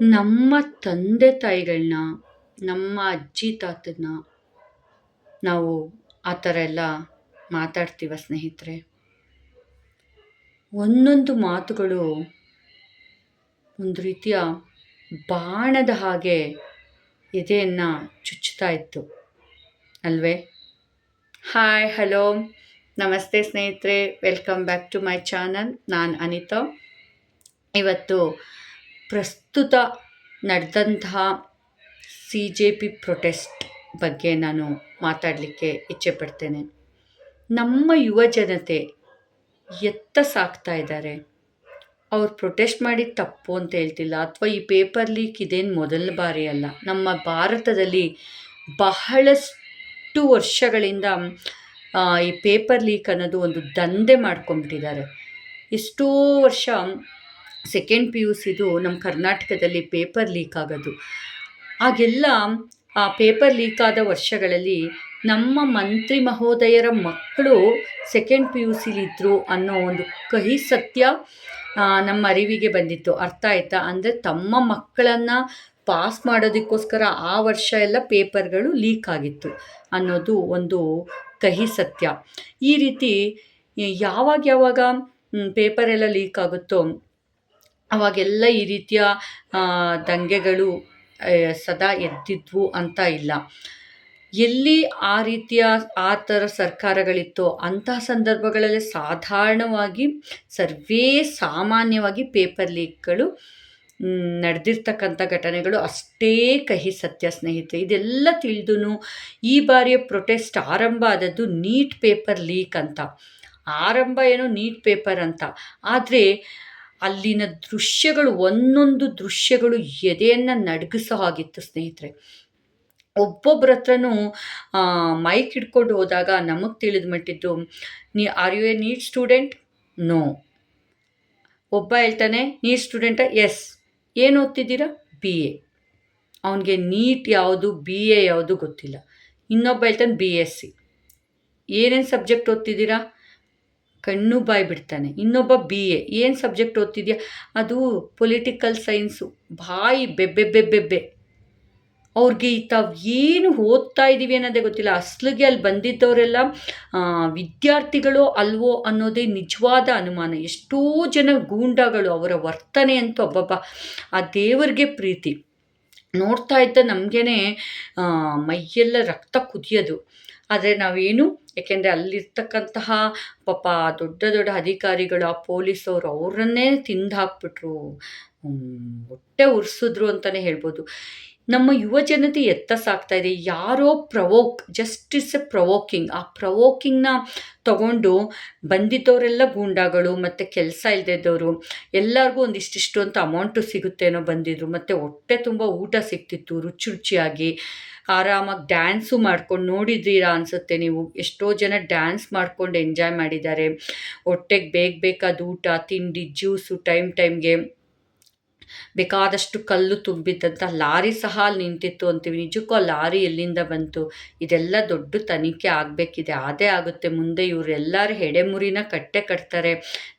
ನಮ್ಮ ತಂದೆ ತಾಯಿಗಳನ್ನ, ನಮ್ಮ ಅಜ್ಜಿ ತಾತನ್ನ ನಾವು ಆ ಥರ ಎಲ್ಲ ಮಾತಾಡ್ತೀವ ಸ್ನೇಹಿತರೆ? ಒಂದೊಂದು ಮಾತುಗಳು ಒಂದು ರೀತಿಯ ಬಾಣದ ಹಾಗೆ ಎದೆಯನ್ನು ಚುಚ್ಚುತ್ತಾ ಇತ್ತು ಅಲ್ವೇ? ಹಾಯ್, ಹಲೋ, ನಮಸ್ತೆ ಸ್ನೇಹಿತರೆ, welcome back to my channel. ನಾನು ಅನಿತಾ. ಇವತ್ತು ಪ್ರಸ್ತುತ ನಡೆದಂತಹ CJP ಪ್ರೊಟೆಸ್ಟ್ ಬಗ್ಗೆ ನಾನು ಮಾತಾಡಲಿಕ್ಕೆ ಇಚ್ಛೆಪಡ್ತೇನೆ. ನಮ್ಮ ಯುವ ಜನತೆ ಎತ್ತ ಸಾಕ್ತಾ ಇದ್ದಾರೆ. ಅವ್ರು ಪ್ರೊಟೆಸ್ಟ್ ಮಾಡಿದ ತಪ್ಪು ಅಂತ ಹೇಳ್ತಿಲ್ಲ, ಅಥವಾ ಈ ಪೇಪರ್ ಲೀಕ್ ಇದೇನು ಮೊದಲ ಬಾರಿ ಅಲ್ಲ. ನಮ್ಮ ಭಾರತದಲ್ಲಿ ಬಹಳಷ್ಟು ವರ್ಷಗಳಿಂದ ಈ ಪೇಪರ್ ಲೀಕ್ ಅನ್ನೋದು ಒಂದು ದಂಧೆ ಮಾಡ್ಕೊಂಡ್ಬಿಟ್ಟಿದ್ದಾರೆ. ಎಷ್ಟೋ ವರ್ಷ ಸೆಕೆಂಡ್ PUCದು ನಮ್ಮ ಕರ್ನಾಟಕದಲ್ಲಿ ಪೇಪರ್ ಲೀಕ್ ಆಗೋದು. ಆಗೆಲ್ಲ ಆ ಪೇಪರ್ ಲೀಕ್ ಆದ ವರ್ಷಗಳಲ್ಲಿ ನಮ್ಮ ಮಂತ್ರಿ ಮಹೋದಯರ ಮಕ್ಕಳು ಸೆಕೆಂಡ್ PUCಲಿದ್ದರು ಅನ್ನೋ ಒಂದು ಕಹಿ ಸತ್ಯ ನಮ್ಮ ಅರಿವಿಗೆ ಬಂದಿತ್ತು. ಅರ್ಥ ಆಯ್ತಾ? ಅಂದರೆ ತಮ್ಮ ಮಕ್ಕಳನ್ನು ಪಾಸ್ ಮಾಡೋದಕ್ಕೋಸ್ಕರ ಆ ವರ್ಷ ಎಲ್ಲ ಪೇಪರ್ಗಳು ಲೀಕ್ ಆಗಿತ್ತು ಅನ್ನೋದು ಒಂದು ಕಹಿ ಸತ್ಯ. ಈ ರೀತಿ ಯಾವಾಗ ಪೇಪರ್ ಎಲ್ಲ ಲೀಕ್ ಆಗುತ್ತೋ ಅವಾಗೆಲ್ಲ ಈ ರೀತಿಯ ದಂಗೆಗಳು ಸದಾ ಎದ್ದಿದ್ವು ಅಂತ ಇಲ್ಲ. ಎಲ್ಲಿ ಆ ಥರ ಸರ್ಕಾರಗಳಿತ್ತೋ ಅಂತಹ ಸಂದರ್ಭಗಳಲ್ಲಿ ಸಾಧಾರಣವಾಗಿ ಸಾಮಾನ್ಯವಾಗಿ ಪೇಪರ್ ಲೀಕ್ಗಳು ನಡೆದಿರ್ತಕ್ಕಂಥ ಘಟನೆಗಳು ಅಷ್ಟೇ ಕಹಿ ಸತ್ಯ ಸ್ನೇಹಿತರೆ. ಇದೆಲ್ಲ ತಿಳಿದು ಈ ಬಾರಿಯ ಪ್ರೊಟೆಸ್ಟ್ ಆರಂಭ ಆದದ್ದು ನೀಟ್ ಪೇಪರ್ ಲೀಕ್ ಅಂತ. ಆರಂಭ ಏನೋ ನೀಟ್ ಪೇಪರ್ ಅಂತ, ಆದರೆ ಅಲ್ಲಿನ ದೃಶ್ಯಗಳು, ಒಂದೊಂದು ದೃಶ್ಯಗಳು ಎದೆಯನ್ನು ನಡಗಿಸೋ ಹಾಗಿತ್ತು ಸ್ನೇಹಿತರೆ. ಒಬ್ಬೊಬ್ಬರ ಹತ್ರನೂ ಮೈಕ್ ಹಿಡ್ಕೊಂಡು ಹೋದಾಗ ನಮಗೆ ತಿಳಿದು ಮಟ್ಟಿದ್ದು, are you a NEET student? No. ಒಬ್ಬ ಹೇಳ್ತಾನೆ ನೀಟ್ ಸ್ಟೂಡೆಂಟ? ಎಸ್. ಏನು ಓದ್ತಿದ್ದೀರಾ? BA. ಅವನಿಗೆ ನೀಟ್ ಯಾವುದು BA ಯಾವುದು ಗೊತ್ತಿಲ್ಲ. ಇನ್ನೊಬ್ಬ ಹೇಳ್ತಾನೆ BSc. ಏನೇನು ಸಬ್ಜೆಕ್ಟ್ ಓದ್ತಿದ್ದೀರಾ? ಕಣ್ಣು ಬಾಯಿ ಬಿಡ್ತಾನೆ. ಇನ್ನೊಬ್ಬ BA. ಏನು ಸಬ್ಜೆಕ್ಟ್ ಓದ್ತಿದ್ಯಾ? ಅದು ಪೊಲಿಟಿಕಲ್ ಸೈನ್ಸು. ಬಾಯಿ ಬೆಬ್ಬೆ. ಅವ್ರಿಗೆ ತಾವು ಏನು ಓದ್ತಾ ಇದ್ದೀವಿ ಅನ್ನೋದೇ ಗೊತ್ತಿಲ್ಲ. ಅಸಲಿಗೆ ಅಲ್ಲಿ ಬಂದಿದ್ದವರೆಲ್ಲ ವಿದ್ಯಾರ್ಥಿಗಳು ಅಲ್ವೋ ಅನ್ನೋದೇ ನಿಜವಾದ ಅನುಮಾನ. ಎಷ್ಟೋ ಜನ ಗೂಂಡಾಗಳು. ಅವರ ವರ್ತನೆ ಅಂತೂ ಅಬ್ಬಬ್ಬ, ಆ ದೇವರಿಗೆ ಪ್ರೀತಿ. ನೋಡ್ತಾ ಇದ್ದ ನಮಗೇನೆ ಮೈಯೆಲ್ಲ ರಕ್ತ ಕುದಿಯೋದು. ಆದರೆ ನಾವೇನು, ಏಕೆಂದರೆ ಅಲ್ಲಿರ್ತಕ್ಕಂತಹ ಪಾಪ ದೊಡ್ಡ ಅಧಿಕಾರಿಗಳು, ಆ ಪೊಲೀಸವರು ಅವರನ್ನೇ ತಿಂದು ಹಾಕ್ಬಿಟ್ರು, ಹೊಟ್ಟೆ ಉರಿಸಿದ್ರು ಅಂತಲೇ ಹೇಳ್ಬೋದು. ನಮ್ಮ ಯುವ ಜನತೆ ಎತ್ತ ಸಾಕ್ತಾ ಇದೆ. ಯಾರೋ ಜಸ್ಟಿಸ್ ಪ್ರವೋಕಿಂಗ್, ಆ ಪ್ರವೋಕಿಂಗ್ನ ತಗೊಂಡು ಬಂದಿದ್ದವರೆಲ್ಲ ಗೂಂಡಾಗಳು ಮತ್ತು ಕೆಲಸ ಇಲ್ಲದಿದ್ದವರು ಎಲ್ಲರಿಗೂ ಒಂದಿಷ್ಟಿಷ್ಟು ಅಂತ ಅಮೌಂಟು ಸಿಗುತ್ತೇನೋ ಬಂದಿದ್ರು. ಮತ್ತು ಹೊಟ್ಟೆ ತುಂಬ ಊಟ ಸಿಗ್ತಿತ್ತು ರುಚಿಯಾಗಿ. ಆರಾಮಾಗಿ ಡ್ಯಾನ್ಸು ಮಾಡ್ಕೊಂಡು ನೋಡಿದ್ದೀರಾ ಅನಿಸುತ್ತೆ ನೀವು. ಎಷ್ಟೋ ಜನ ಡ್ಯಾನ್ಸ್ ಮಾಡ್ಕೊಂಡು ಎಂಜಾಯ್ ಮಾಡಿದ್ದಾರೆ. ಹೊಟ್ಟೆಗೆ ಬೇಕಾದ ಊಟ, ತಿಂಡಿ, ಜ್ಯೂಸು ಟೈಮ್ಗೆ. ಬೇಕಾದಷ್ಟು ಕಲ್ಲು ತುಂಬಿದ್ದಂಥ ಲಾರಿ ಸಹ ಅಲ್ಲಿ ನಿಂತಿತ್ತು ಅಂತೀವಿ. ನಿಜಕ್ಕೂ ಆ ಲಾರಿ ಎಲ್ಲಿಂದ ಬಂತು? ಇದೆಲ್ಲ ದೊಡ್ಡ ತನಿಖೆ ಆಗಬೇಕಿದೆ. ಅದೇ ಆಗುತ್ತೆ ಮುಂದೆ. ಇವರೆಲ್ಲರ ಹೆಡೆಮುರಿನ ಕಟ್ತಾರೆ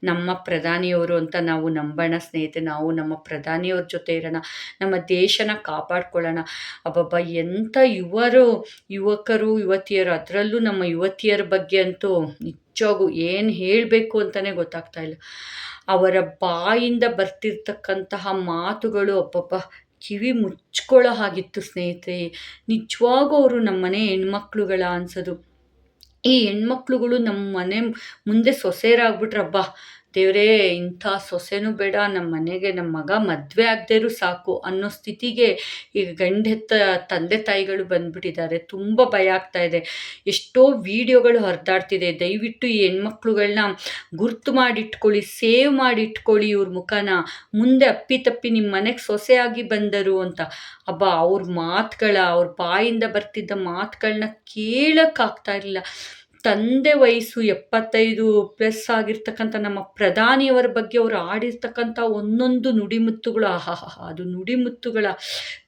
ನಮ್ಮ ಪ್ರಧಾನಿಯವರು ಅಂತ ನಾವು ನಂಬೋಣ ಸ್ನೇಹಿತರೆ. ನಾವು ನಮ್ಮ ಪ್ರಧಾನಿಯವ್ರ ಜೊತೆ ಇರೋಣ, ನಮ್ಮ ದೇಶನ ಕಾಪಾಡ್ಕೊಳ್ಳೋಣ. ಅಬ್ಬಬ್ಬ, ಎಂಥ ಯುವಕರು ಯುವತಿಯರು, ಅದರಲ್ಲೂ ನಮ್ಮ ಯುವತಿಯರ ಬಗ್ಗೆ ಅಂತೂ ನಿಜವಾಗೂ ಏನು ಹೇಳಬೇಕು ಅಂತಲೇ ಗೊತ್ತಾಗ್ತಾ ಇಲ್ಲ. ಅವರ ಬಾಯಿಂದ ಬರ್ತಿರ್ತಕ್ಕಂತಹ ಮಾತುಗಳು ಅಬ್ಬಬ್ಬ ಕಿವಿ ಮುಚ್ಕೊಳ್ಳೋ ಹಾಗಿತ್ತು ಸ್ನೇಹಿತರೆ. ನಿಜವಾಗೂ ಅವರು ನಮ್ಮ ಮನೆ ಹೆಣ್ಮಕ್ಳುಗಳ ಅನ್ಸೋದು. ಈ ಹೆಣ್ಮಕ್ಳುಗಳು ನಮ್ಮ ಮನೆ ಮುಂದೆ ಸೊಸೆಯರಾಗ್ಬಿಟ್ರಬ್ಬ, ದೇವರೇ ಇಂಥ ಸೊಸೆನೂ ಬೇಡ ನಮ್ಮ ಮನೆಗೆ, ನಮ್ಮ ಮಗ ಮದುವೆ ಆಗದೇರೂ ಸಾಕು ಅನ್ನೋ ಸ್ಥಿತಿಗೆ ಈಗ ಗಂಡೆತ್ತ ತಂದೆ ತಾಯಿಗಳು ಬಂದುಬಿಟ್ಟಿದ್ದಾರೆ. ತುಂಬ ಭಯ ಆಗ್ತಾ ಇದೆ. ಎಷ್ಟೋ ವಿಡಿಯೋಗಳು ಹರಿದಾಡ್ತಿದೆ. ದಯವಿಟ್ಟು ಈ ಹೆಣ್ಮಕ್ಳುಗಳನ್ನ ಗುರ್ತು ಮಾಡಿಟ್ಕೊಳ್ಳಿ, ಸೇವ್ ಮಾಡಿಟ್ಕೊಳ್ಳಿ ಇವ್ರ ಮುಖನ. ಮುಂದೆ ಅಪ್ಪಿತಪ್ಪಿ ನಿಮ್ಮ ಮನೆಗೆ ಸೊಸೆಯಾಗಿ ಬಂದರು ಅಂತ ಅವ್ರ ಬಾಯಿಂದ ಬರ್ತಿದ್ದ ಮಾತುಗಳನ್ನ ಕೇಳೋಕ್ಕಾಗ್ತಾ ಇರಲಿಲ್ಲ. ತಂದೆ ವಯಸ್ಸು 75+ ಆಗಿರ್ತಕ್ಕಂಥ ನಮ್ಮ ಪ್ರಧಾನಿಯವರ ಬಗ್ಗೆ ಅವರು ಆಡಿರ್ತಕ್ಕಂಥ ಒಂದೊಂದು ನುಡಿಮುತ್ತುಗಳು, ಅದು ನುಡಿಮುತ್ತುಗಳ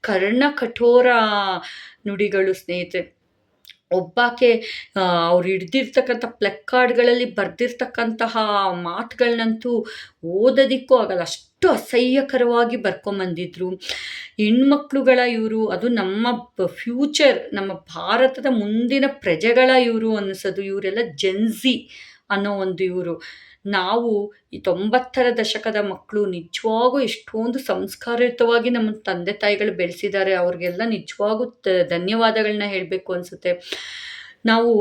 ಕರ್ಣ ಕಠೋರ ನುಡಿಗಳು ಸ್ನೇಹಿತರೆ. ಒಬ್ಬಾಕೆ ಅವ್ರು ಹಿಡ್ದಿರ್ತಕ್ಕಂಥ ಪ್ಲಕ್ಕಾರ್ಡ್ಗಳಲ್ಲಿ ಬರೆದಿರ್ತಕ್ಕಂತಹ ಮಾತುಗಳನ್ನಂತೂ ಓದೋದಕ್ಕೂ ಆಗಲ್ಲ, ಅಷ್ಟು ಅಸಹ್ಯಕರವಾಗಿ ಬರ್ಕೊಂಬಂದಿದ್ರು. ಹೆಣ್ಮಕ್ಳುಗಳ ಇವರು, ಅದು ನಮ್ಮ ಫ್ಯೂಚರ್, ನಮ್ಮ ಭಾರತದ ಮುಂದಿನ ಪ್ರಜೆಗಳ ಇವರು ಅನ್ನಿಸೋದು. ಇವರೆಲ್ಲ ಜೆನ್ಝಿ ಅನ್ನೋ ಒಂದು ಇವರು. ನಾವು ಈ 90ರ ದಶಕದ ಮಕ್ಕಳು ನಿಜವಾಗೂ ಎಷ್ಟೊಂದು ಸಂಸ್ಕಾರಯುತವಾಗಿ ನಮ್ಮ ತಂದೆ ತಾಯಿಗಳು ಬೆಳೆಸಿದ್ದಾರೆ. ಅವ್ರಿಗೆಲ್ಲ ನಿಜವಾಗೂ ಧನ್ಯವಾದಗಳನ್ನ ಹೇಳಬೇಕು ಅನಿಸುತ್ತೆ. ನಾವು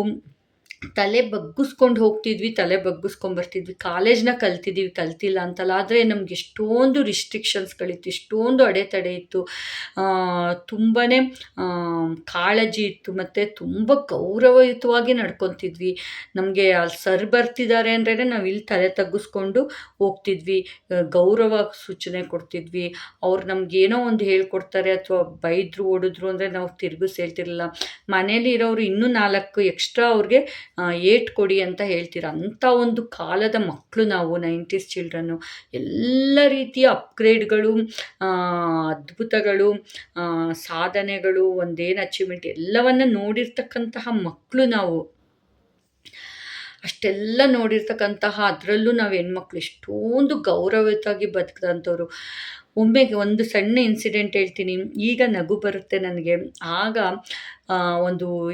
ತಲೆ ಬಗ್ಗಿಸ್ಕೊಂಡು ಹೋಗ್ತಿದ್ವಿ, ತಲೆ ಬಗ್ಗಿಸ್ಕೊಂಬರ್ತಿದ್ವಿ, ಕಾಲೇಜ್ನ ಕಲ್ತಿಲ್ಲ ಅಂತಲ್ಲ, ಆದರೆ ನಮ್ಗೆ ಎಷ್ಟೊಂದು ರಿಸ್ಟ್ರಿಕ್ಷನ್ಸ್ಗಳಿತ್ತು, ಎಷ್ಟೊಂದು ಅಡೆತಡೆ ಇತ್ತು, ತುಂಬಾ ಕಾಳಜಿ ಇತ್ತು, ಮತ್ತು ತುಂಬ ಗೌರವಯುತವಾಗಿ ನಡ್ಕೊತಿದ್ವಿ. ನಮಗೆ ಅಲ್ಲಿ ಸರ್ ಬರ್ತಿದ್ದಾರೆ ಅಂದ್ರೇ ನಾವು ಇಲ್ಲಿ ತಲೆ ತಗ್ಗಿಸ್ಕೊಂಡು ಹೋಗ್ತಿದ್ವಿ, ಗೌರವ ಸೂಚನೆ ಕೊಡ್ತಿದ್ವಿ. ಅವ್ರು ನಮಗೇನೋ ಒಂದು ಹೇಳ್ಕೊಡ್ತಾರೆ ಅಥವಾ ಬೈದರು ಹೊಡೆದ್ರು ಅಂದರೆ ನಾವು ತಿರುಗಿಸಿ ಹೇಳ್ತಿರಲಿಲ್ಲ. ಮನೇಲಿ ಇರೋರು ಇನ್ನೂ 4 ಎಕ್ಸ್ಟ್ರಾ ಅವ್ರಿಗೆ ಏಟ್ ಕೊಡಿ ಅಂತ ಹೇಳ್ತೀರ. ಅಂಥ ಒಂದು ಕಾಲದ ಮಕ್ಕಳು ನಾವು, 90s ಚಿಲ್ಡ್ರನ್ನು. ಎಲ್ಲ ರೀತಿಯ ಅಪ್ಗ್ರೇಡ್ಗಳು, ಅದ್ಭುತಗಳು, ಸಾಧನೆಗಳು, ಒಂದೇನು ಅಚೀವ್ಮೆಂಟ್ ಎಲ್ಲವನ್ನ ನೋಡಿರ್ತಕ್ಕಂತಹ ಮಕ್ಕಳು ನಾವು. ಅಷ್ಟೆಲ್ಲ ನೋಡಿರ್ತಕ್ಕಂತಹ ಅದರಲ್ಲೂ ನಾವು ಹೆಣ್ಮಕ್ಳು ಎಷ್ಟೊಂದು ಗೌರವಯುತವಾಗಿ ಬದುಕಿದಂಥವ್ರು. ಒಮ್ಮೆ ಒಂದು ಸಣ್ಣ ಇನ್ಸಿಡೆಂಟ್ ಹೇಳ್ತೀನಿ, ಈಗ ನಗು ಬರುತ್ತೆ ನನಗೆ. ಆಗ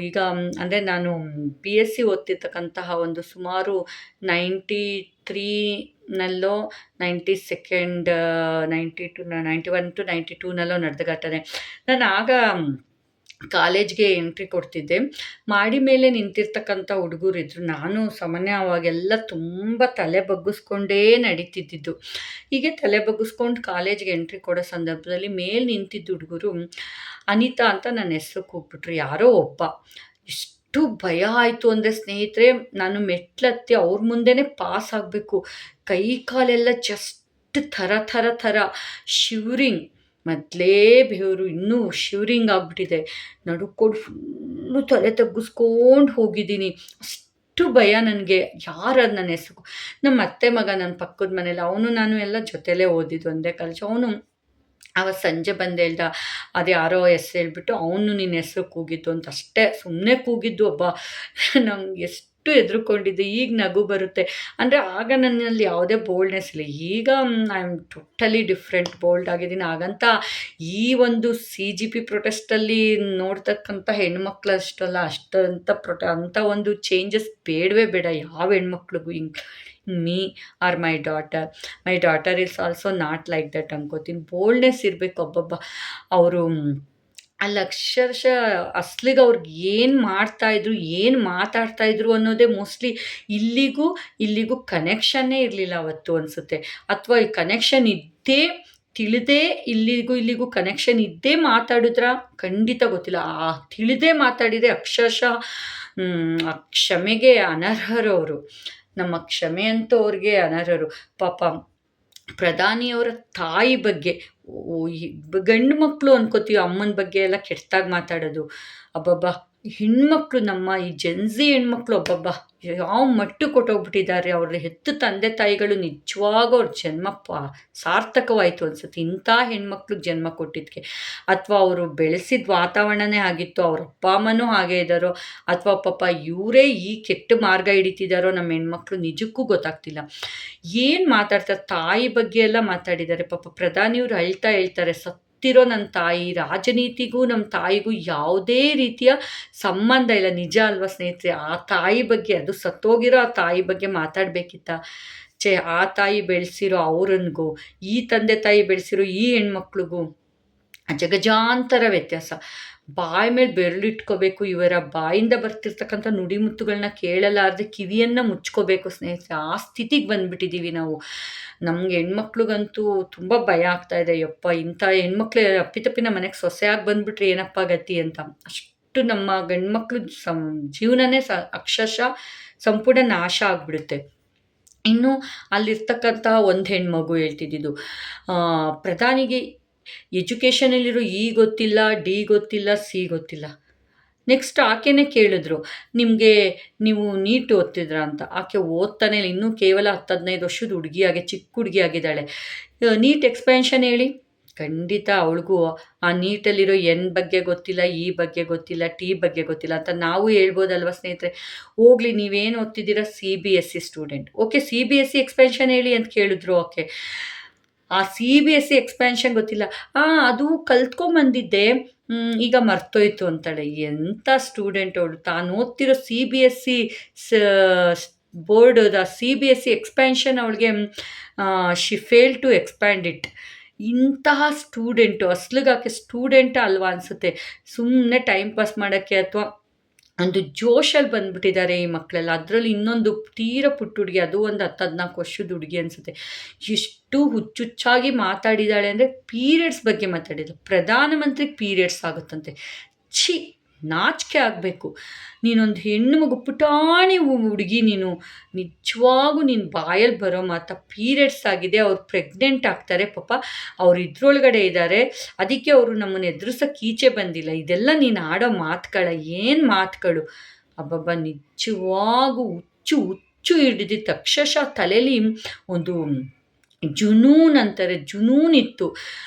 ಈಗ ಅಂದರೆ ನಾನು BSc ಓದ್ತಿರ್ತಕ್ಕಂತಹ ಒಂದು ಸುಮಾರು 93ನಲ್ಲೋ 91 to 92ನಲ್ಲೋ ನಡೆದ ಘಟನೆ. ನಾನು ಆಗ ಕಾಲೇಜ್ಗೆ ಎಂಟ್ರಿ ಕೊಡ್ತಿದ್ದೆ. ಮಾಡಿ ಮೇಲೆ ನಿಂತಿರ್ತಕ್ಕಂಥ ಹುಡುಗರಿದ್ರು. ನಾನು ಸಾಮಾನ್ಯ ಅವಾಗೆಲ್ಲ ತುಂಬ ತಲೆ ಬಗ್ಗಿಸ್ಕೊಂಡೇ ನಡೀತಿದ್ದಿದ್ದು. ಹೀಗೆ ತಲೆ ಬಗ್ಗಿಸ್ಕೊಂಡು ಕಾಲೇಜ್ಗೆ ಎಂಟ್ರಿ ಕೊಡೋ ಸಂದರ್ಭದಲ್ಲಿ ಮೇಲೆ ನಿಂತಿದ್ದ ಹುಡುಗರು ಅನಿತಾ ಅಂತ ನನ್ನ ಹೆಸರು ಕೂಗ್ಬಿಟ್ರು. ಯಾರೋ ಒಬ್ಬ. ಎಷ್ಟು ಭಯ ಆಯಿತು ಅಂದರೆ ಸ್ನೇಹಿತರೆ, ನಾನು ಮೆಟ್ಲತ್ತಿ ಅವ್ರ ಮುಂದೆನೇ ಪಾಸ್ ಆಗಬೇಕು. ಕೈ ಕಾಲೆಲ್ಲ ಜಸ್ಟ್ ಥರ ಶಿವರಿಂಗ್, ಮೊದಲೇ ಬೆವರು ಇನ್ನೂ ಶಿವರಿಂಗ್ ಆಗಿಬಿಟ್ಟಿದೆ. ನಡುಕೊಂಡು ಫುಲ್ಲು ತಲೆ ತಗ್ಗಿಸ್ಕೊಂಡು ಹೋಗಿದ್ದೀನಿ. ಅಷ್ಟು ಭಯ ನನಗೆ. ಯಾರು ನನ್ನ ಹೆಸರು, ನಮ್ಮ ಅತ್ತೆ ಮಗ ನನ್ನ ಪಕ್ಕದ ಮನೇಲಿ, ಅವನು ನಾನು ಎಲ್ಲ ಜೊತೆಲೇ ಓದಿದ್ದು ಒಂದೇ ಕಾಲೇಜ್. ಅವನು ಆವತ್ತು ಸಂಜೆ ಬಂದು ಹೇಳ್ದ, ಅದು ಯಾರೋ ಹೆಸ್ರು ಹೇಳ್ಬಿಟ್ಟು ಅವನು ನಿನ್ನ ಹೆಸ್ರು ಕೂಗಿದ್ದು ಅಂತ. ಅಷ್ಟೇ, ಸುಮ್ಮನೆ ಕೂಗಿದ್ದು. ಒಬ್ಬ ನಂಗೆ ಎಷ್ಟು ಹೆದರ್ಕೊಂಡಿದ್ದೆ. ಈಗ ನಗು ಬರುತ್ತೆ. ಅಂದರೆ ಆಗ ನನ್ನಲ್ಲಿ ಯಾವುದೇ ಬೋಲ್ಡ್ನೆಸ್ ಇಲ್ಲ. ಈಗ I am totally different, bold ಆಗಿದ್ದೀನಿ. ಹಾಗಂತ ಈ ಒಂದು CGP ಪ್ರೊಟೆಸ್ಟಲ್ಲಿ ನೋಡ್ತಕ್ಕಂಥ ಹೆಣ್ಮಕ್ಳು ಅಷ್ಟಲ್ಲ, ಅಂಥ ಒಂದು ಚೇಂಜಸ್ ಬೇಡವೇ ಬೇಡ ಯಾವ ಹೆಣ್ಮಕ್ಳಿಗೂ. ಹಿಂಗೆ me or my daughter is also not like that ಅನ್ಕೋತೀನಿ. ಬೋಲ್ಡ್ನೆಸ್ ಇರಬೇಕು. ಒಬ್ಬೊಬ್ಬ ಅವರು ಅಲ್ಲಿ ಅಕ್ಷರಶಃ ಅಸ್ಲಿಗೆ ಅವ್ರಿಗೆ ಏನು ಮಾಡ್ತಾಯಿದ್ರು, ಏನು ಮಾತಾಡ್ತಾಯಿದ್ರು ಅನ್ನೋದೇ ಮೋಸ್ಟ್ಲಿ ಇಲ್ಲಿಗೂ ಕನೆಕ್ಷನ್ನೇ ಇರಲಿಲ್ಲ ಅವತ್ತು ಅನಿಸುತ್ತೆ. ಅಥವಾ ಈ ಕನೆಕ್ಷನ್ ಇದ್ದೇ ತಿಳಿದೇ ಇಲ್ಲಿಗೂ ಕನೆಕ್ಷನ್ ಇದ್ದೇ ಮಾತಾಡಿದ್ರ ಖಂಡಿತ ಗೊತ್ತಿಲ್ಲ. ಆ ತಿಳಿದೇ ಮಾತಾಡಿದರೆ ಅಕ್ಷರಶಃ ಕ್ಷಮೆಗೆ ಅನರ್ಹರವರು. ನಮ್ಮ ಕ್ಷಮೆ ಅಂತೂ ಅವ್ರಿಗೆ ಅನರ್ಹರು. ಪಾಪ ಪ್ರಧಾನಿಯವರ ತಾಯಿ ಬಗ್ಗೆ, ಗಂಡು ಮಕ್ಕಳು ಅನ್ಕೋತೀವಿ, ಅಮ್ಮನ ಬಗ್ಗೆ ಎಲ್ಲ ಕೆಟ್ಟದಾಗಿ ಮಾತಾಡೋದು. ಅಬ್ಬಬ್ಬಾ, ಹೆಣ್ಮಕ್ಳು, ನಮ್ಮ ಈ ಜೆನ್ಝಿ ಹೆಣ್ಮಕ್ಳು ಅಬ್ಬಬ್ಬಾ ಯಾವ ಮಟ್ಟು ಕೊಟ್ಟೋಗ್ಬಿಟ್ಟಿದ್ದಾರೆ. ಅವ್ರ ಹೆತ್ತು ತಂದೆ ತಾಯಿಗಳು ನಿಜವಾಗೂ ಅವ್ರ ಜನ್ಮ ಸಾರ್ಥಕವಾಯಿತು ಅನ್ಸುತ್ತೆ, ಇಂಥ ಹೆಣ್ಮಕ್ಳಿಗೆ ಜನ್ಮ ಕೊಟ್ಟಿದ್ದಕ್ಕೆ. ಅಥವಾ ಅವರು ಬೆಳೆಸಿದ ವಾತಾವರಣನೇ ಆಗಿತ್ತು, ಅವ್ರ ಅಪ್ಪ ಅಮ್ಮನೂ ಹಾಗೆ ಇದ್ದಾರೋ, ಅಥವಾ ಪಾಪ ಇವರೇ ಈ ಕೆಟ್ಟ ಮಾರ್ಗ ಹಿಡಿತಿದ್ದಾರೋ ನಮ್ಮ ಹೆಣ್ಮಕ್ಳು ನಿಜಕ್ಕೂ ಗೊತ್ತಾಗ್ತಿಲ್ಲ. ಏನು ಮಾತಾಡ್ತಾರೆ, ತಾಯಿ ಬಗ್ಗೆ ಎಲ್ಲ ಮಾತಾಡಿದ್ದಾರೆ. ಪಾಪ ಪ್ರಧಾನಿಯವರು ಹೇಳ್ತಾರೆ, ಸತ್ತಿರೋ ನನ್ನ ತಾಯಿ, ರಾಜನೀತಿಗೂ ನಮ್ಮ ತಾಯಿಗೂ ಯಾವುದೇ ರೀತಿಯ ಸಂಬಂಧ ಇಲ್ಲ. ನಿಜ ಅಲ್ವಾ ಸ್ನೇಹಿತರೆ? ಆ ತಾಯಿ ಬಗ್ಗೆ, ಅದು ಸತ್ತೋಗಿರೋ ಆ ತಾಯಿ ಬಗ್ಗೆ ಮಾತಾಡಬೇಕಿತ್ತ? ಆ ತಾಯಿ ಬೆಳೆಸಿರೋ ಅವ್ರನ್ಗೂ, ಈ ತಂದೆ ತಾಯಿ ಬೆಳೆಸಿರೋ ಈ ಹೆಣ್ಮಕ್ಳಿಗೂ ಜಗಜಾಂತರ ವ್ಯತ್ಯಾಸ. ಬಾಯಿ ಮೇಲೆ ಬೆರಳಿಟ್ಕೋಬೇಕು. ಇವರ ಬಾಯಿಂದ ಬರ್ತಿರ್ತಕ್ಕಂಥ ನುಡಿಮುತ್ತುಗಳನ್ನ ಕೇಳಲಾರ್ದೆ ಕಿವಿಯನ್ನು ಮುಚ್ಕೋಬೇಕು ಸ್ನೇಹಿತರೆ. ಆ ಸ್ಥಿತಿಗೆ ಬಂದುಬಿಟ್ಟಿದ್ದೀವಿ ನಾವು. ನಮ್ಗೆ ಹೆಣ್ಮಕ್ಳಿಗಂತೂ ತುಂಬ ಭಯ ಆಗ್ತಾಯಿದೆ. ಯಪ್ಪ, ಇಂಥ ಹೆಣ್ಮಕ್ಳು ಅಪ್ಪಿತಪ್ಪಿನ ಮನೆಗೆ ಸೊಸೆಯಾಗಿ ಬಂದುಬಿಟ್ರೆ ಏನಪ್ಪ ಗತಿ ಅಂತ. ಅಷ್ಟು ನಮ್ಮ ಗಂಡ್ಮಕ್ಳು ಜೀವನನೇ ಅಕ್ಷರಶಃ ಸಂಪೂರ್ಣ ನಾಶ ಆಗಿಬಿಡುತ್ತೆ. ಇನ್ನು ಅಲ್ಲಿರ್ತಕ್ಕಂತಹ ಒಂದು ಹೆಣ್ಮಗು ಹೇಳ್ತಿದ್ದಿದ್ದು, ಪ್ರಧಾನಿಗೆ ಎಜುಕೇಷನಲ್ಲಿರೋ ಗೊತ್ತಿಲ್ಲ, ಡಿ ಗೊತ್ತಿಲ್ಲ, ಸಿ ಗೊತ್ತಿಲ್ಲ. ನೆಕ್ಸ್ಟ್ ಆಕೆನೇ ಕೇಳಿದ್ರು, ನೀವು ನೀಟ್ ಓದ್ತಿದ್ರಾ ಅಂತ. ಆಕೆ ಓದ್ತಾನೆ ಇಲ್ಲ, ಇನ್ನೂ ಕೇವಲ 10-15 ವರ್ಷದ ಹುಡುಗಿಯಾಗೆ, ಚಿಕ್ಕ ಹುಡುಗಿ ಆಗಿದ್ದಾಳೆ. ನೀಟ್ ಎಕ್ಸ್ಪೆನ್ಷನ್ ಹೇಳಿ, ಖಂಡಿತ ಅವಳಿಗೂ ಆ ನೀಟಲ್ಲಿರೋ ಎನ್ ಬಗ್ಗೆ ಗೊತ್ತಿಲ್ಲ, ಈ ಬಗ್ಗೆ ಗೊತ್ತಿಲ್ಲ, ಟಿ ಬಗ್ಗೆ ಗೊತ್ತಿಲ್ಲ ಅಂತ ನಾವು ಹೇಳ್ಬೋದಲ್ವ ಸ್ನೇಹಿತರೆ. ಹೋಗ್ಲಿ ನೀವೇನು ಓದ್ತಿದ್ದೀರಾ, CBSE student. Okay, CBSE expansion ಹೇಳಿ ಅಂತ ಕೇಳಿದ್ರು. ಓಕೆ, ಆ CBSE ಎಕ್ಸ್ಪ್ಯಾನ್ಷನ್ ಗೊತ್ತಿಲ್ಲ. ಅದು ಕಲ್ತ್ಕೊಂಬಂದಿದ್ದೆ, ಈಗ ಮರ್ತೋಯ್ತು ಅಂತಾಳೆ. ಎಂಥ ಸ್ಟೂಡೆಂಟ್ ಅವಳು! ತಾನು ಓದ್ತಿರೋ CBSE ಬೋರ್ಡ್ CBSE ಎಕ್ಸ್ಪ್ಯಾನ್ಷನ್ ಅವಳಿಗೆ she fail to expand it. ಇಂತಹ ಸ್ಟೂಡೆಂಟು ಅಸ್ಲಿಗಾಕೆ ಸ್ಟೂಡೆಂಟ ಅಲ್ವಾ ಅನಿಸುತ್ತೆ. ಸುಮ್ಮನೆ ಟೈಮ್ ಪಾಸ್ ಮಾಡೋಕ್ಕೆ ಅಥವಾ ಒಂದು ಜೋಶಲ್ಲಿ ಬಂದುಬಿಟ್ಟಿದ್ದಾರೆ ಈ ಮಕ್ಕಳೆಲ್ಲ. ಅದರಲ್ಲಿ ಇನ್ನೊಂದು ತೀರ ಪುಟ್ಟ ಹುಡುಗಿ, ಅದು ಒಂದು 10-14 ವರ್ಷದ ಹುಡುಗಿ ಅನಿಸುತ್ತೆ. ಎಷ್ಟು ಹುಚ್ಚುಚ್ಚಾಗಿ ಮಾತಾಡಿದ್ದಾಳೆ ಅಂದರೆ, ಪೀರಿಯಡ್ಸ್ ಬಗ್ಗೆ ಮಾತಾಡಿದ್ದು. ಪ್ರಧಾನಮಂತ್ರಿಗೆ ಪೀರಿಯಡ್ಸ್ ಆಗುತ್ತಂತೆ. ಛೀ, ನಾಚಿಕೆ ಆಗಬೇಕು. ನೀನೊಂದು ಹೆಣ್ಣು ಮಗು, ಪುಟಾಣಿ ಹುಡುಗಿ ನೀನು. ನಿಜವಾಗೂ ನೀನು ಬಾಯಲ್ಲಿ ಬರೋ ಮಾತಾ, ಪೀರಿಯಡ್ಸ್ ಆಗಿದೆ, ಅವ್ರು ಪ್ರೆಗ್ನೆಂಟ್ ಆಗ್ತಾರೆ, ಪಾಪ ಅವ್ರು ಇದ್ರೊಳಗಡೆ ಇದ್ದಾರೆ, ಅದಕ್ಕೆ ಅವರು ನಮ್ಮನ್ನು ಎದುರಿಸೋಕೆ ಈಚೆ ಬಂದಿಲ್ಲ. ಇದೆಲ್ಲ ನೀನು ಆಡೋ ಮಾತುಗಳ, ಏನು ಮಾತುಗಳು! ಅಬ್ಬಬ್ಬ, ನಿಜವಾಗೂ ಹುಚ್ಚು ಹಿಡಿದಿತ್ತು. ಅಕ್ಷರಶಃ ತಲೆಯಲ್ಲಿ ಒಂದು ಜುನೂನ್ ಅಂತಾರೆ, ಜುನೂನಿತ್ತು.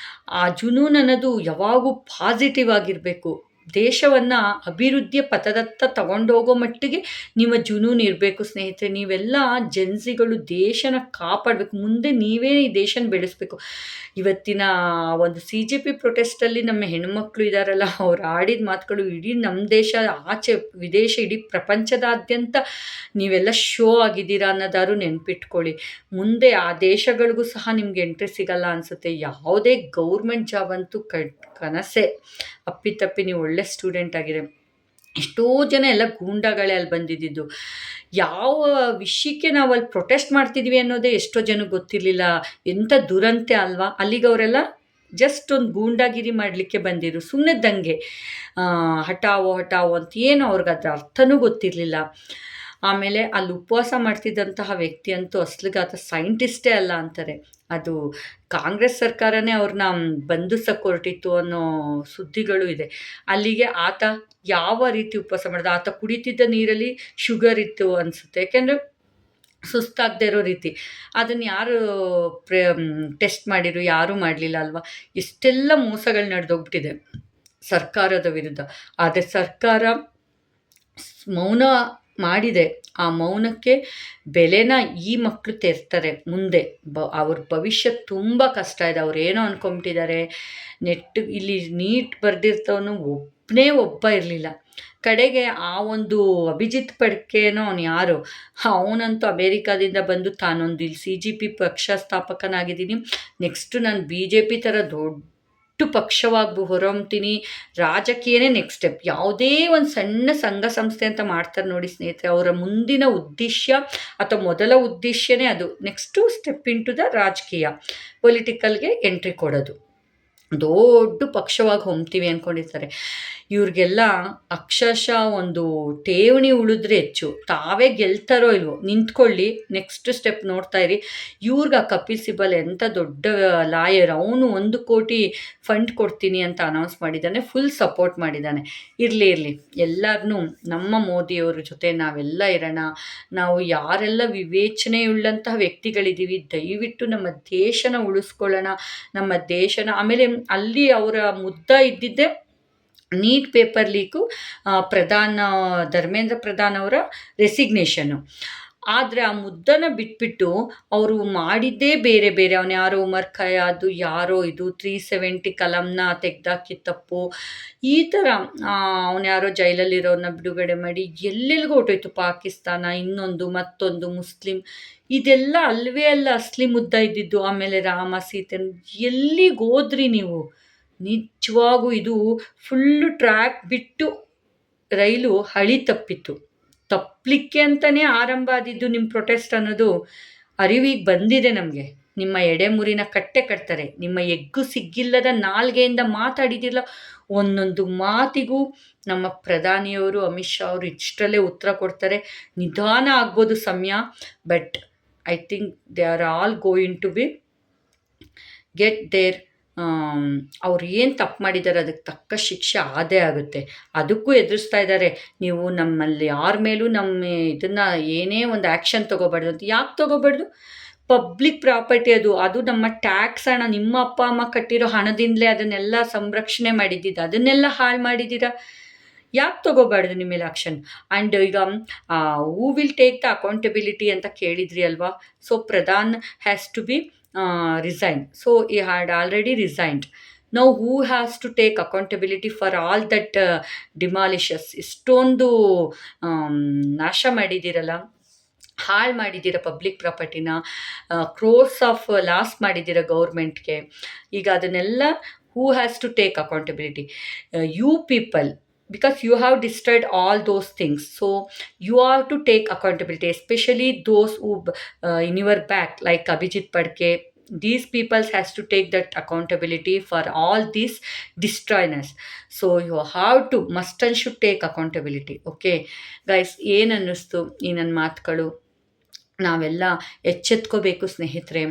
ಆ ಜುನೂನ್ ಅನ್ನೋದು ಯಾವಾಗೂ ಪಾಸಿಟಿವ್ ಆಗಿರಬೇಕು. ದೇಶವನ್ನು ಅಭಿವೃದ್ಧಿಯ ಪಥದತ್ತ ತಗೊಂಡೋಗೋ ಮಟ್ಟಿಗೆ ನಿಮ್ಮ ಜುನೂನು ಇರಬೇಕು ಸ್ನೇಹಿತರೆ. ನೀವೆಲ್ಲ ಜೆನ್ಸಿಗಳು ದೇಶನ ಕಾಪಾಡಬೇಕು. ಮುಂದೆ ನೀವೇ ಈ ದೇಶನ ಬೆಳೆಸಬೇಕು. ಇವತ್ತಿನ ಒಂದು CJP ಪ್ರೊಟೆಸ್ಟಲ್ಲಿ ನಮ್ಮ ಹೆಣ್ಮಕ್ಳು ಇದ್ದಾರಲ್ಲ, ಅವ್ರು ಆಡಿದ ಮಾತುಗಳು ಇಡೀ ನಮ್ಮ ದೇಶ ಆಚೆ ವಿದೇಶ, ಇಡೀ ಪ್ರಪಂಚದಾದ್ಯಂತ ನೀವೆಲ್ಲ ಶೋ ಆಗಿದ್ದೀರಾ ಅನ್ನೋದಾದ್ರು ನೆನ್ಪಿಟ್ಕೊಳ್ಳಿ. ಮುಂದೆ ಆ ದೇಶಗಳಿಗೂ ಸಹ ನಿಮ್ಗೆ ಎಂಟ್ರಿ ಸಿಗಲ್ಲ ಅನಿಸುತ್ತೆ. ಯಾವುದೇ ಗೌರ್ಮೆಂಟ್ ಜಾಬ್ ಅಂತೂ ಕನಸೆ. ಅಪ್ಪಿತಪ್ಪಿ ನೀವು ಒಳ್ಳೆ ಸ್ಟೂಡೆಂಟ್ ಆಗಿದೆ. ಎಷ್ಟೋ ಜನ ಎಲ್ಲ ಗೂಂಡಾಗಳೇ ಅಲ್ಲಿ ಬಂದಿದ್ದು. ಯಾವ ವಿಷಯಕ್ಕೆ ನಾವು ಅಲ್ಲಿ ಪ್ರೊಟೆಸ್ಟ್ ಮಾಡ್ತಿದ್ವಿ ಅನ್ನೋದೇ ಎಷ್ಟೋ ಜನಕ್ಕೆ ಗೊತ್ತಿರಲಿಲ್ಲ. ಎಂಥ ದುರಂತೆ ಅಲ್ವಾ. ಅಲ್ಲಿಗೆ ಅವರೆಲ್ಲ ಜಸ್ಟ್ ಒಂದು ಗೂಂಡಾಗಿರಿ ಮಾಡಲಿಕ್ಕೆ ಬಂದಿದ್ರು, ಸುಮ್ಮನೆ ದಂಗೆ, ಹಟಾವೋ ಅಂತ. ಏನು ಅವ್ರಿಗೆ ಅದ್ರ ಅರ್ಥನೂ ಗೊತ್ತಿರಲಿಲ್ಲ. ಆಮೇಲೆ ಅಲ್ಲಿ ಉಪವಾಸ ಮಾಡ್ತಿದ್ದಂತಹ ವ್ಯಕ್ತಿ ಅಂತೂ ಅಸ್ಲಿಗಾತ ಸೈಂಟಿಸ್ಟೇ ಅಲ್ಲ ಅಂತಾರೆ. ಅದು ಕಾಂಗ್ರೆಸ್ ಸರ್ಕಾರನೇ ಅವ್ರನ್ನ ಬಂಧಿಸಕ್ಕೆ ಹೊರಟಿತ್ತು ಅನ್ನೋ ಸುದ್ದಿಗಳು ಇದೆ. ಅಲ್ಲಿಗೆ ಆತ ಯಾವ ರೀತಿ ಉಪವಾಸ ಮಾಡಿದ, ಆತ ಕುಡಿತಿದ್ದ ನೀರಲ್ಲಿ ಶುಗರ್ ಇತ್ತು ಅನಿಸುತ್ತೆ. ಯಾಕೆಂದರೆ ಸುಸ್ತಾಗದೇ ಇರೋ ರೀತಿ. ಅದನ್ನು ಯಾರು ಟೆಸ್ಟ್ ಮಾಡಿದ್ರು? ಯಾರೂ ಮಾಡಲಿಲ್ಲ ಅಲ್ವಾ. ಇಷ್ಟೆಲ್ಲ ಮೋಸಗಳು ನಡೆದೋಗ್ಬಿಟ್ಟಿದೆ ಸರ್ಕಾರದ ವಿರುದ್ಧ. ಆದರೆ ಸರ್ಕಾರ ಮೌನ ಮಾಡಿದೆ. ಆ ಮೌನಕ್ಕೆ ಬೆಲೆನ ಈ ಮಕ್ಕಳು ತೆರ್ತಾರೆ ಮುಂದೆ. ಅವ್ರ ಭವಿಷ್ಯ ತುಂಬ ಕಷ್ಟ ಇದೆ. ಅವ್ರು ಏನೋ ಅಂದ್ಕೊಂಬಿಟ್ಟಿದ್ದಾರೆ. ಇಲ್ಲಿ ನೀಟ್ ಬರೆದಿರ್ತವನು ಒಬ್ಬ ಇರಲಿಲ್ಲ. ಕಡೆಗೆ ಆ ಒಂದು ಅಭಿಜಿತ್ ಪಡ್ಕೇನೋ ಅವ್ನು ಯಾರು, ಅವನಂತೂ ಅಮೇರಿಕಾದಿಂದ ಬಂದು ತಾನೊಂದು ಇಲ್ಲಿ CJP ಪಕ್ಷ ಸ್ಥಾಪಕನಾಗಿದ್ದೀನಿ, ನೆಕ್ಸ್ಟು ನಾನು BJP ಥರ ದೊಡ್ಡ ಪಕ್ಷವಾಗಿ ಹೊರಹೊಮ್ತೀನಿ, ರಾಜಕೀಯನೇ ನೆಕ್ಸ್ಟ್ ಸ್ಟೆಪ್. ಯಾವುದೇ ಒಂದು ಸಣ್ಣ ಸಂಘ ಸಂಸ್ಥೆ ಅಂತ ಮಾಡ್ತಾರೆ ನೋಡಿ ಸ್ನೇಹಿತರೆ, ಅವರ ಮುಂದಿನ ಉದ್ದೇಶ ಅಥವಾ ಮೊದಲ ಉದ್ದೇಶನೇ ಅದು. ನೆಕ್ಸ್ಟು ಸ್ಟೆಪ್ ಇಂಟು ದ ರಾಜಕೀಯ, ಪೊಲಿಟಿಕಲ್ಗೆ ಎಂಟ್ರಿ ಕೊಡೋದು. ದೊಡ್ಡ ಪಕ್ಷವಾಗಿ ಹೊಮ್ತೀವಿ ಅಂದ್ಕೊಂಡಿರ್ತಾರೆ. ಇವ್ರಿಗೆಲ್ಲ ಅಕ್ಷರಶಃ ಒಂದು ಠೇವಣಿ ಉಳಿದ್ರೆ ಹೆಚ್ಚು. ತಾವೇ ಗೆಲ್ತಾರೋ ಇಲ್ವೋ ನಿಂತ್ಕೊಳ್ಳಿ, ನೆಕ್ಸ್ಟ್ ಸ್ಟೆಪ್ ನೋಡ್ತಾ ಇರಿ. ಇವ್ರಿಗೆ ಕಪಿಲ್ ಸಿಬಲ್ ಎಂಥ ದೊಡ್ಡ ಲಾಯರ್, ಅವನು 1 ಕೋಟಿ ಫಂಡ್ ಕೊಡ್ತೀನಿ ಅಂತ ಅನೌನ್ಸ್ ಮಾಡಿದ್ದಾನೆ. ಫುಲ್ ಸಪೋರ್ಟ್ ಮಾಡಿದ್ದಾನೆ. ಇರಲಿ ಎಲ್ಲರನ್ನೂ ನಮ್ಮ ಮೋದಿಯವ್ರ ಜೊತೆ ನಾವೆಲ್ಲ ಇರೋಣ. ನಾವು ಯಾರೆಲ್ಲ ವಿವೇಚನೆಯುಳ್ಳಂತಹ ವ್ಯಕ್ತಿಗಳಿದ್ದೀವಿ, ದಯವಿಟ್ಟು ನಮ್ಮ ದೇಶನ ಉಳಿಸ್ಕೊಳ್ಳೋಣ. ನಮ್ಮ ದೇಶನ ಆಮೇಲೆ ಅಲ್ಲಿ ಅವರ ಮುದ್ದ ಇದ್ದಿದ್ದೆ NEET paper leak, Dharmendra Pradhan ಅವರ ರೆಸಿಗ್ನೇಷನ್ನು. ಆದರೆ ಆ ಮುದ್ದನ ಬಿಟ್ಬಿಟ್ಟು ಅವರು ಮಾಡಿದ್ದೇ ಬೇರೆ. ಅವನು ಯಾರೋ ಉಮರ್ ಖಯಾದು ಯಾರೋ, ಇದು 370 ಕಲಂನ ತೆಗ್ದಾಕಿದ ತಪ್ಪು, ಈ ಥರ ಅವನು ಯಾರೋ ಜೈಲಲ್ಲಿರೋನ್ನ ಬಿಡುಗಡೆ ಮಾಡಿ ಎಲ್ಲೆಲ್ಲಿಗೂ ಹೊಟ್ಟೋಯ್ತು. ಪಾಕಿಸ್ತಾನ, ಇನ್ನೊಂದು ಮತ್ತೊಂದು, ಮುಸ್ಲಿಂ, ಇದೆಲ್ಲ ಅಲ್ವೇ ಅಲ್ಲ ಅಸ್ಲಿ ಮುದ್ದ ಇದ್ದಿದ್ದು. ಆಮೇಲೆ ರಾಮ ಸೀತೆ, ಎಲ್ಲಿಗೆ ಹೋದ್ರಿ ನೀವು? ನಿಜವಾಗೂ ಇದು ಫುಲ್ಲು ಟ್ರ್ಯಾಕ್ ಬಿಟ್ಟು ರೈಲು ಹಳಿ ತಪ್ಪಲಿಕ್ಕೆ ಅಂತಲೇ ಆರಂಭ ಆದಿದ್ದು ನಿಮ್ಮ ಪ್ರೊಟೆಸ್ಟ್ ಅನ್ನೋದು ಅರಿವಿಗೆ ಬಂದಿದೆ ನಮಗೆ. ನಿಮ್ಮ ಎಡೆಮುರಿನ ಕಟ್ತಾರೆ. ನಿಮ್ಮ ಎಗ್ಗು ಸಿಗ್ಗಿಲ್ಲದ ನಾಲ್ಗೆಯಿಂದ ಮಾತಾಡಿದಿಲ್ಲ. ಒಂದೊಂದು ಮಾತಿಗೂ ನಮ್ಮ ಪ್ರಧಾನಿಯವರು ಅಮಿತ್ ಶಾ ಅವರು ಇಷ್ಟರಲ್ಲೇ ಉತ್ತರ ಕೊಡ್ತಾರೆ. ನಿಧಾನ ಆಗ್ಬೋದು ಸಮಯ, but I think they are all going to be get there. ಅವ್ರು ಏನು ತಪ್ಪು ಮಾಡಿದ್ದಾರೆ ಅದಕ್ಕೆ ತಕ್ಕ ಶಿಕ್ಷೆ ಆದೇ ಆಗುತ್ತೆ. ಅದಕ್ಕೂ ಎದುರಿಸ್ತಾ ಇದ್ದಾರೆ. ನೀವು ನಮ್ಮಲ್ಲಿ ಯಾರ ಮೇಲೂ ನಮ್ಮ ಇದನ್ನು ಏನೇ ಒಂದು ಆ್ಯಕ್ಷನ್ ತೊಗೋಬಾರ್ದು ಅಂತ. ಯಾಕೆ ತೊಗೋಬಾರ್ದು? ಪಬ್ಲಿಕ್ ಪ್ರಾಪರ್ಟಿ ಅದು. ಅದು ನಮ್ಮ ಟ್ಯಾಕ್ಸ್ ಹಣ, ನಿಮ್ಮ ಅಪ್ಪ ಅಮ್ಮ ಕಟ್ಟಿರೋ ಹಣದಿಂದಲೇ ಅದನ್ನೆಲ್ಲ ಸಂರಕ್ಷಣೆ ಮಾಡಿದ್ದಿದ್ದು. ಅದನ್ನೆಲ್ಲ ಹಾಳು ಮಾಡಿದ್ದೀರಾ. ಯಾಕೆ ತಗೋಬಾರ್ದು ನಿಮ್ಮ ಮೇಲೆ ಆಕ್ಷನ್? ಆ್ಯಂಡ್ ಈಗ who will take the accountability ಅಂತ ಕೇಳಿದ್ರಿ ಅಲ್ವಾ? So Pradhan has to be resign. So ಈ had already resigned. Now who has to take accountability for all that demolishes? ಇಷ್ಟೊಂದು ನಾಶ ಮಾಡಿದ್ದೀರಲ್ಲ, ಹಾಳು ಮಾಡಿದ್ದೀರ ಪಬ್ಲಿಕ್ ಪ್ರಾಪರ್ಟಿನ, ಕ್ರೋರ್ಸ್ ಆಫ್ ಲಾಸ್ ಮಾಡಿದ್ದೀರ ಗೌರ್ಮೆಂಟ್ಗೆ. ಈಗ ಅದನ್ನೆಲ್ಲ who has to take accountability? You people, because you have destroyed all those things, so you have to take accountability, especially those who in your back, like Abhijit Padke. These people has to take that accountability for all these destroyness. So you have to, must and should take accountability. Okay guys, ಏನು ಅನ್ನಿಸ್ತು ಈ ನನ್ನ ಮಾತುಗಳು? ನಾವೆಲ್ಲ ಎಚ್ಚೆತ್ಕೋಬೇಕು ಸ್ನೇಹಿತರೆ.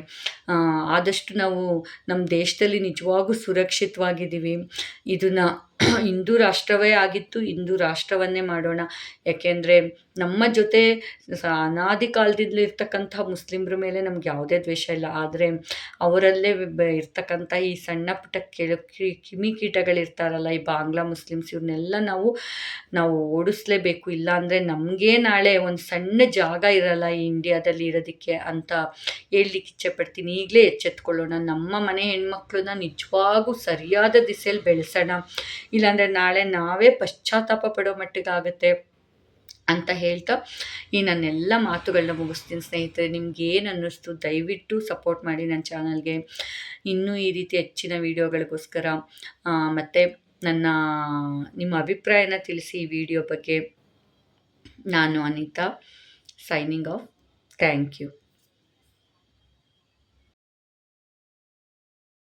ಆದಷ್ಟು ನಾವು ನಮ್ಮ ದೇಶದಲ್ಲಿ ನಿಜವಾಗೂ ಸುರಕ್ಷಿತವಾಗಿದ್ದೀವಿ. ಇದನ್ನು ಹಿಂದೂ ರಾಷ್ಟ್ರವೇ ಆಗಿತ್ತು, ಹಿಂದೂ ರಾಷ್ಟ್ರವನ್ನೇ ಮಾಡೋಣ. ಯಾಕೆಂದರೆ ನಮ್ಮ ಜೊತೆ ಅನಾದಿ ಕಾಲದಿಂದಲೂ ಇರ್ತಕ್ಕಂಥ ಮುಸ್ಲಿಮ್ರ ಮೇಲೆ ನಮ್ಗೆ ಯಾವುದೇ ದ್ವೇಷ ಇಲ್ಲ. ಆದರೆ ಅವರಲ್ಲೇ ಇರ್ತಕ್ಕಂಥ ಈ ಸಣ್ಣ ಪುಟ್ಟ ಕ್ರಿಮಿಕೀಟಗಳಿರ್ತಾರಲ್ಲ, ಈ ಬಾಂಗ್ಲಾ ಮುಸ್ಲಿಮ್ಸ್, ಇವ್ರನ್ನೆಲ್ಲ ನಾವು ಓಡಿಸ್ಲೇಬೇಕು. ಇಲ್ಲಾಂದರೆ ನಮಗೆ ನಾಳೆ ಒಂದು ಸಣ್ಣ ಜಾಗ ಇರಲ್ಲ ಈ ಇಂಡಿಯಾದಲ್ಲಿ ಇರೋದಕ್ಕೆ ಅಂತ ಹೇಳಲಿಕ್ಕೆ ಇಚ್ಛೆಪಡ್ತೀನಿ. ಈಗಲೇ ಎಚ್ಚೆತ್ಕೊಳ್ಳೋಣ, ನಮ್ಮ ಮನೆ ಹೆಣ್ಮಕ್ಳನ್ನ ನಿಜವಾಗೂ ಸರಿಯಾದ ದಿಸೆಯಲ್ಲಿ ಬೆಳೆಸೋಣ. ಇಲ್ಲಾಂದರೆ ನಾಳೆ ನಾವೇ ಪಶ್ಚಾತ್ತಾಪ ಪಡೋ ಮಟ್ಟಿಗಾಗುತ್ತೆ ಅಂತ ಹೇಳ್ತಾ ಈ ನನ್ನೆಲ್ಲ ಮಾತುಗಳನ್ನ ಮುಗಿಸ್ತೀನಿ ಸ್ನೇಹಿತರೆ. ನಿಮ್ಗೆ ಏನು ಅನ್ನಿಸ್ತು ದಯವಿಟ್ಟು ಸಪೋರ್ಟ್ ಮಾಡಿ ನನ್ನ ಚಾನಲ್ಗೆ. ಇನ್ನೂ ಈ ರೀತಿ ಹೆಚ್ಚಿನ ವೀಡಿಯೋಗಳಿಗೋಸ್ಕರ ಮತ್ತು ನಿಮ್ಮ ಅಭಿಪ್ರಾಯನ ತಿಳಿಸಿ ಈ ವಿಡಿಯೋ ಬಗ್ಗೆ. ನಾನು Anita, signing off. Thank you.